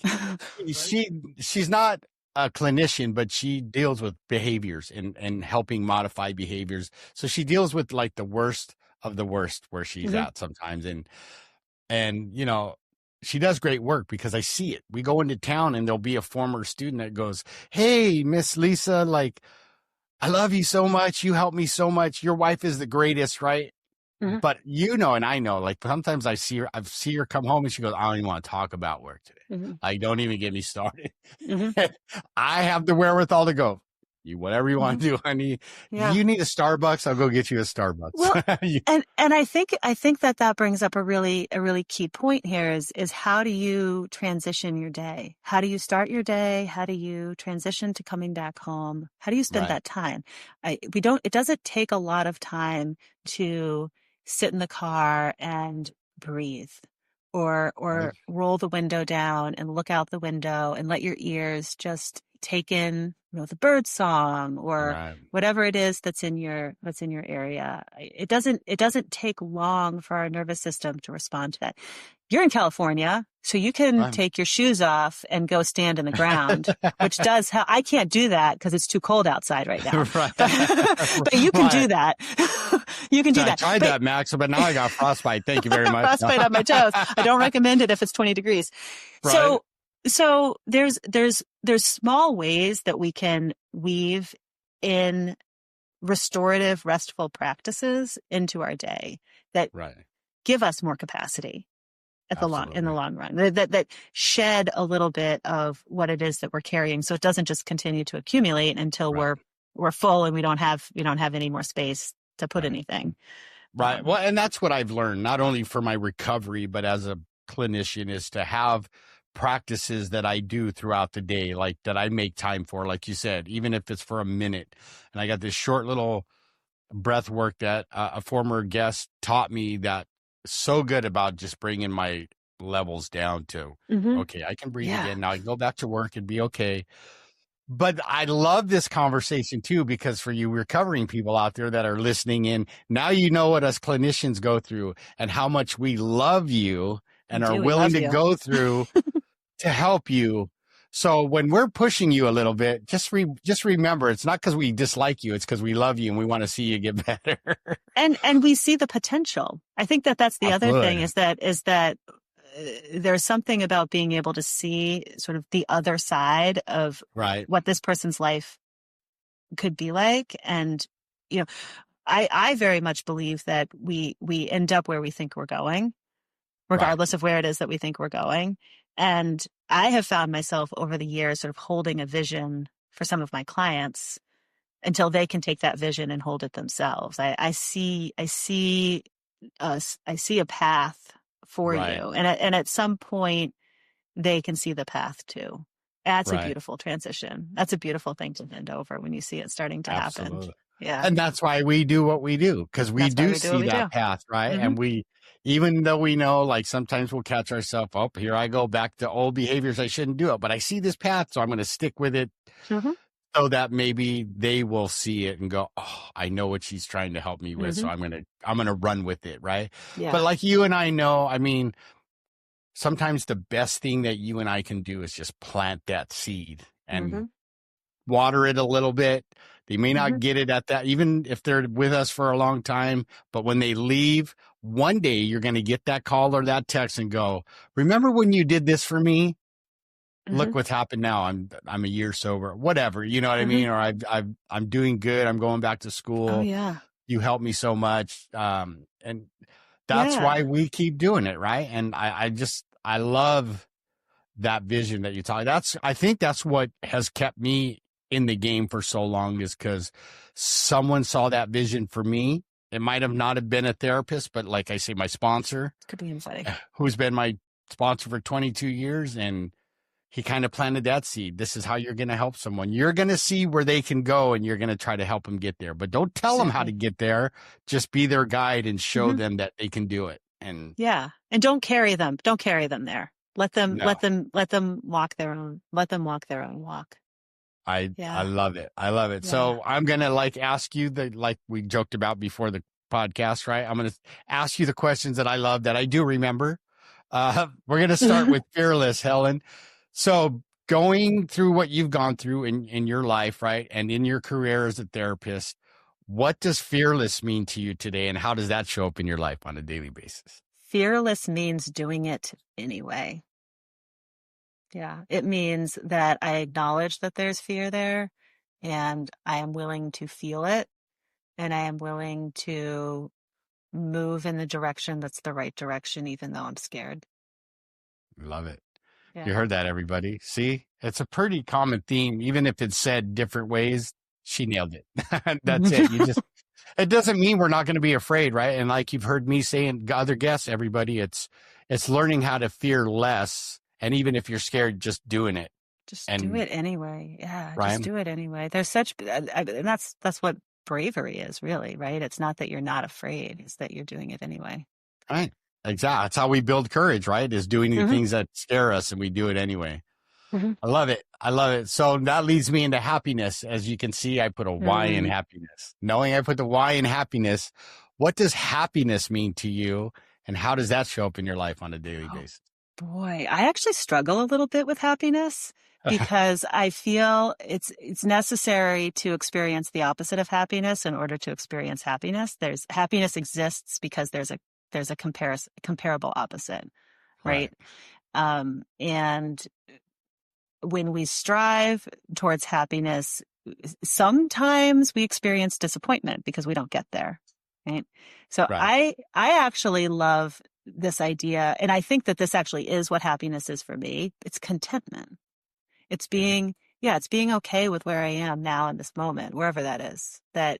she's not a clinician, but she deals with behaviors and helping modify behaviors. So she deals with like the worst of the worst where she's Mhm. at sometimes. And she does great work because I see it. We go into town and there'll be a former student that goes, hey, Miss Lisa, like, I love you so much. You help me so much. Your wife is the greatest, right? Mhm. But and I know, like sometimes I see her come home and she goes, I don't even want to talk about work today. Mhm. Like, don't even get me started. Mhm. I have the wherewithal to go, whatever you want Mhm. to do, honey. Yeah. You need a Starbucks, I'll go get you a Starbucks. Well, and I think that brings up a really key point here is how do you transition your day? How do you start your day? How do you transition to coming back home? How do you spend Right. that time? It doesn't take a lot of time to sit in the car and breathe or Right. roll the window down and look out the window and let your ears just take in, the bird song or Right. whatever it is that's in your area. It doesn't take long for our nervous system to respond to that. You're in California, so you can take your shoes off and go stand in the ground, which does I can't do that because it's too cold outside right now. Right. But you can do that. You can do that. I tried that, Max, but now I got frostbite. Thank you very much. Frostbite on my toes. I don't recommend it if it's 20 degrees. Right. So there's small ways that we can weave in restorative, restful practices into our day that give us more capacity in the long run, that shed a little bit of what it is that we're carrying, so it doesn't just continue to accumulate until we're full and we don't have any more space to put anything. Right. Well, and that's what I've learned, not only for my recovery, but as a clinician, is to have practices that I do throughout the day, like that I make time for, like you said, even if it's for a minute. And I got this short little breath work that a former guest taught me that so good about just bringing my levels down to, okay, I can breathe again. Now I can go back to work and be okay. But I love this conversation too, because for you recovering people out there that are listening in, now you know what us clinicians go through and how much we love you and are willing to go through to help you. So when we're pushing you a little bit, just remember, it's not because we dislike you. It's because we love you and we want to see you get better. And we see the potential. I think that's the other thing is that there's something about being able to see sort of the other side of what this person's life could be like. And, I very much believe that we end up where we think we're going, regardless of where it is that we think we're going. And I have found myself over the years sort of holding a vision for some of my clients until they can take that vision and hold it themselves. I see a path for you. And at some point they can see the path too. That's a beautiful transition. That's a beautiful thing to bend over when you see it starting to happen. Yeah. And that's why we do what we do, because we do see that path, right? And even though we know, like, sometimes we'll catch ourselves up, here I go back to old behaviors, I shouldn't do it, but I see this path, so I'm going to stick with it so that maybe they will see it and go, oh, I know what she's trying to help me with, so I'm going to run with it, right? Yeah. But like you and I know, I mean, sometimes the best thing that you and I can do is just plant that seed and water it a little bit. They may not get it at that, even if they're with us for a long time, but when they leave, one day you're going to get that call or that text and go, remember when you did this for me? Look what's happened now. I'm a year sober, whatever, you know what I mean? Or I'm doing good. I'm going back to school. Oh yeah. You helped me so much. And that's why we keep doing it. Right. And I love that vision that you talk. I think that's what has kept me in the game for so long, is because someone saw that vision for me. It might have not have been a therapist, but like I say, my sponsor, could be anybody, who's been my sponsor for 22 years. And he kind of planted that seed. This is how you're going to help someone. You're going to see where they can go and you're going to try to help them get there, but don't tell them how to get there. Just be their guide and show them that they can do it. And and don't carry them there. Let them walk their own walk. I love it. I love it. Yeah. So I'm going to ask you like we joked about before the podcast, right? I'm going to ask you the questions that I love, that I do remember. We're going to start with Fearless, Helen. So going through what you've gone through in your life, right? And in your career as a therapist, what does fearless mean to you today? And how does that show up in your life on a daily basis? Fearless means doing it anyway. Yeah, it means that I acknowledge that there's fear there, and I am willing to feel it, and I am willing to move in the direction that's the right direction, even though I'm scared. Love it. Yeah. You heard that, everybody. See, it's a pretty common theme. Even if it's said different ways, she nailed it. That's it. It doesn't mean we're not going to be afraid, right? And like you've heard me say and other guests, everybody, it's learning how to fear less. And even if you're scared, just doing it. Just do it anyway. Yeah. Right? Just do it anyway. There's such, and that's what bravery is, really, right? It's not that you're not afraid. It's that you're doing it anyway. Right. Exactly. That's how we build courage, right? Is doing the things that scare us, and we do it anyway. I love it. I love it. So that leads me into happiness. As you can see, I put a Y in happiness. Knowing I put the Y in happiness, what does happiness mean to you, and how does that show up in your life on a daily basis? Boy, I actually struggle a little bit with happiness because I feel it's necessary to experience the opposite of happiness in order to experience happiness. Happiness exists because there's a comparable opposite, right? And when we strive towards happiness, sometimes we experience disappointment because we don't get there, right? So I actually love this idea, and I think that this actually is what happiness is for me. It's contentment. It's being okay with where I am now in this moment, wherever that is. That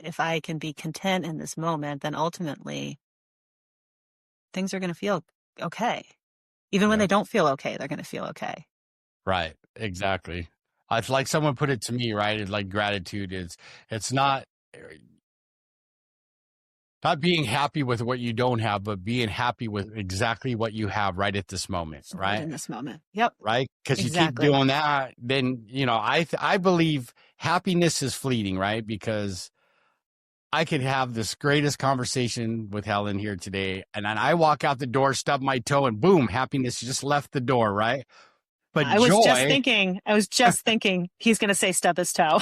if I can be content in this moment, then ultimately things are going to feel okay. Even when they don't feel okay, they're going to feel okay. Right. Exactly. It's like someone put it to me, right? It's like gratitude it's not being happy with what you don't have, but being happy with exactly what you have right at this moment, right? In this moment. Yep. Right? Because you keep doing that, then, I believe happiness is fleeting, right? Because I could have this greatest conversation with Helen here today, and then I walk out the door, stub my toe, and boom, happiness just left the door, right? But I was just thinking he's going to say stub his toe.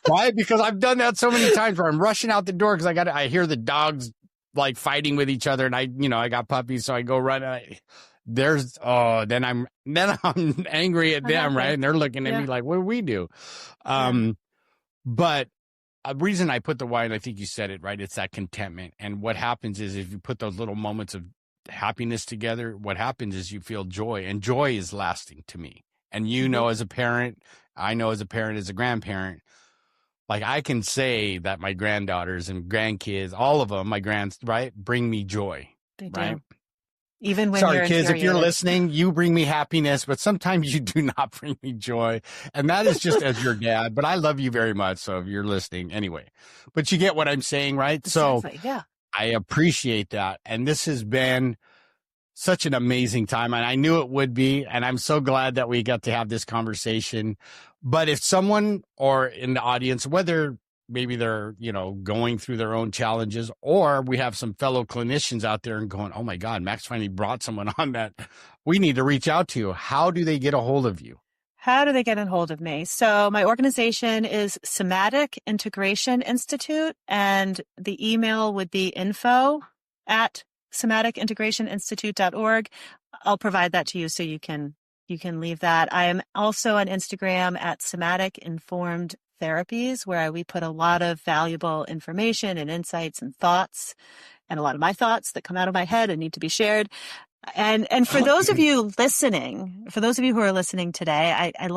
Why? Because I've done that so many times where I'm rushing out the door because I hear the dogs like fighting with each other, and I got puppies, so I go run. Then I'm angry at them, right? And they're looking at me like, what do we do? But a reason I put the Y, and I think you said it, right? It's that contentment. And what happens is if you put those little moments of happiness together, what happens is you feel joy, and joy is lasting to me. And as a parent, I know as a parent, as a grandparent, like I can say that my granddaughters and grandkids, all of them, my grands, right, bring me joy. They do. Right? Even when Sorry, kids, if you're listening, you bring me happiness, but sometimes you do not bring me joy. And that is just as your dad, but I love you very much. So if you're listening anyway, but you get what I'm saying, right? Exactly. So I appreciate that. And this has been such an amazing time. And I knew it would be. And I'm so glad that we got to have this conversation. But if someone or in the audience, whether maybe they're, going through their own challenges, or we have some fellow clinicians out there and going, oh my God, Max finally brought someone on that we need to reach out to. How do they get a hold of you? How do they get a hold of me? So my organization is Somatic Integration Institute, and the email would be info@somaticintegrationinstitute.org. I'll provide that to you so you can leave that. I am also on Instagram at Somatic Informed Therapies, where we put a lot of valuable information and insights and thoughts, and a lot of my thoughts that come out of my head and need to be shared. And for those of you listening, for those of you who are listening today, I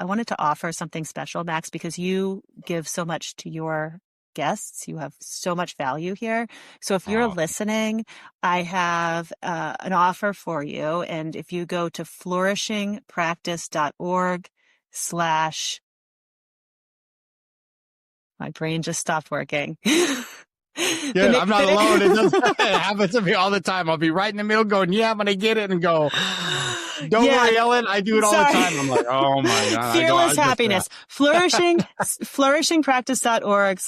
wanted to offer something special, Max, because you give so much to your guests. You have so much value here. So if you're listening, I have an offer for you. And if you go to flourishingpractice.org/ my brain just stopped working. Good. I'm not alone. It happens to me all the time. I'll be right in the middle going, yeah, I'm going to get it, and go, don't worry, Ellen. I do it all the time. I'm like, oh my God. Fearless Happiness. Flourishingpractice.org/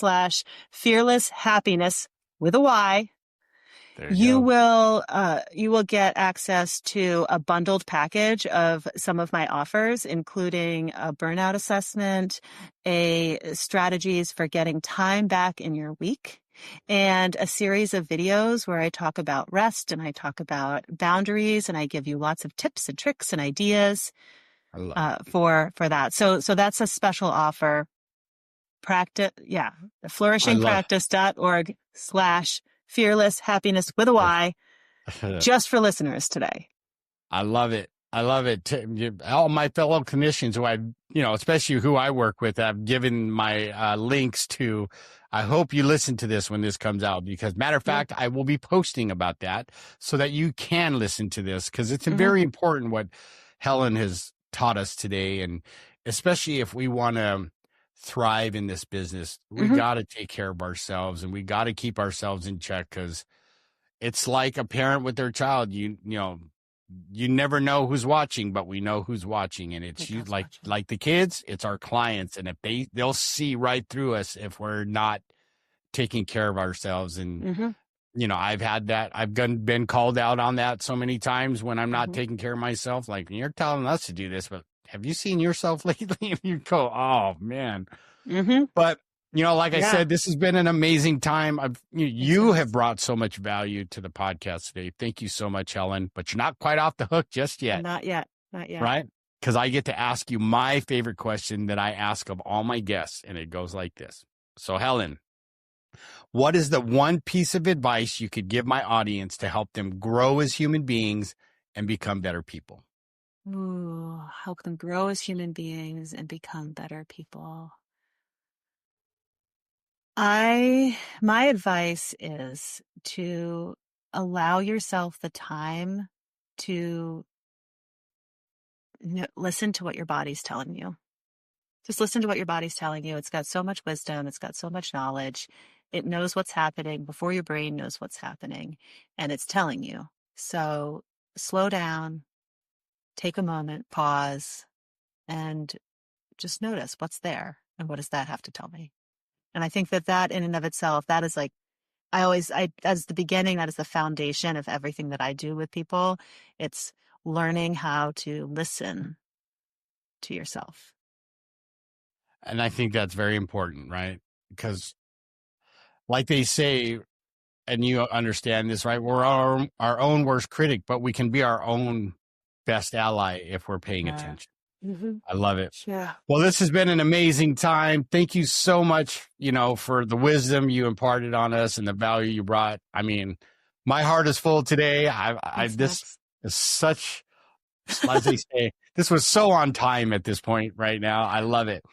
fearless happiness with a Y. You will get access to a bundled package of some of my offers, including a burnout assessment, strategies for getting time back in your week, and a series of videos where I talk about rest and I talk about boundaries, and I give you lots of tips and tricks and ideas for that. So that's a special offer flourishingpractice.org/fearless happiness with a Y, just for listeners today. I love it. I love it. All my fellow clinicians who especially who I work with, I've given my links to. I hope you listen to this when this comes out, because matter of fact, I will be posting about that so that you can listen to this, because it's very important what Helen has taught us today. And especially if we want to thrive in this business, we got to take care of ourselves, and we got to keep ourselves in check, because it's like a parent with their child. You never know who's watching, but we know who's watching. And it's like the kids, it's our clients. And if they'll see right through us if we're not taking care of ourselves. And, I've had that. I've been called out on that so many times when I'm not taking care of myself. Like, you're telling us to do this, but have you seen yourself lately? And you go, oh man. But like I said, this has been an amazing time. You have brought so much value to the podcast today. Thank you so much, Helen. But you're not quite off the hook just yet. Not yet. Right? Because I get to ask you my favorite question that I ask of all my guests, and it goes like this. So, Helen, what is the one piece of advice you could give my audience to help them grow as human beings and become better people? Ooh, help them grow as human beings and become better people. My advice is to allow yourself the time to listen to what your body's telling you. Just listen to what your body's telling you. It's got so much wisdom. It's got so much knowledge. It knows what's happening before your brain knows what's happening, and it's telling you. So slow down, take a moment, pause, and just notice what's there and what does that have to tell me. And I think that in and of itself, that is like, as the beginning, that is the foundation of everything that I do with people. It's learning how to listen to yourself. And I think that's very important, right? Because like they say, and you understand this, right? We're our own worst critic, but we can be our own best ally if we're paying attention. I love it. Yeah. Well, this has been an amazing time. Thank you so much, for the wisdom you imparted on us and the value you brought. I mean, my heart is full today. This is such, as they say, this was so on time at this point right now. I love it.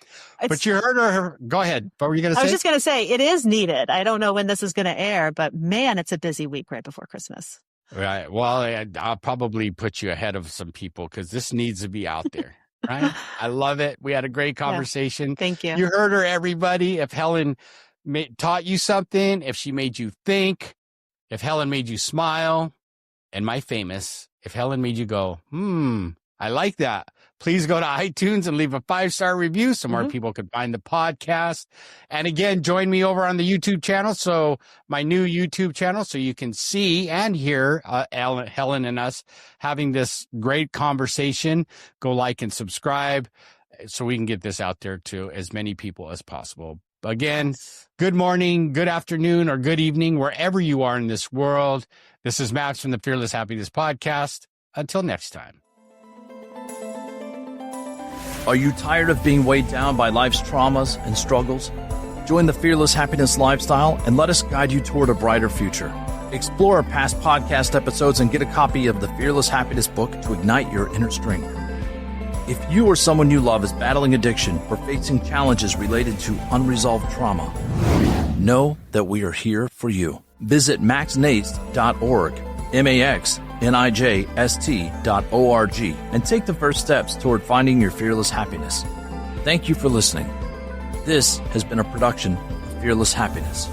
But you heard her. Go ahead. What were you going to say? I was just going to say, it is needed. I don't know when this is going to air, but man, it's a busy week right before Christmas. Right. Well, I'll probably put you ahead of some people because this needs to be out there. Right. I love it. We had a great conversation. Yeah, thank you. You heard her, everybody. If Helen taught you something, if she made you think, if Helen made you smile, and my famous, if Helen made you go, I like that, please go to iTunes and leave a 5-star review so more people can find the podcast. And again, join me over on the YouTube channel. So my new YouTube channel, so you can see and hear Helen and us having this great conversation. Go like and subscribe so we can get this out there to as many people as possible. Again, good morning, good afternoon, or good evening, wherever you are in this world. This is Max from the Fearless Happiest Podcast. Until next time. Are you tired of being weighed down by life's traumas and struggles? Join the Fearless Happiness lifestyle and let us guide you toward a brighter future. Explore our past podcast episodes and get a copy of the Fearless Happiness book to ignite your inner strength. If you or someone you love is battling addiction or facing challenges related to unresolved trauma, know that we are here for you. Visit maxnijst.org, maxnijst.org, and take the first steps toward finding your fearless happiness. Thank you for listening. This has been a production of Fearless Happiness.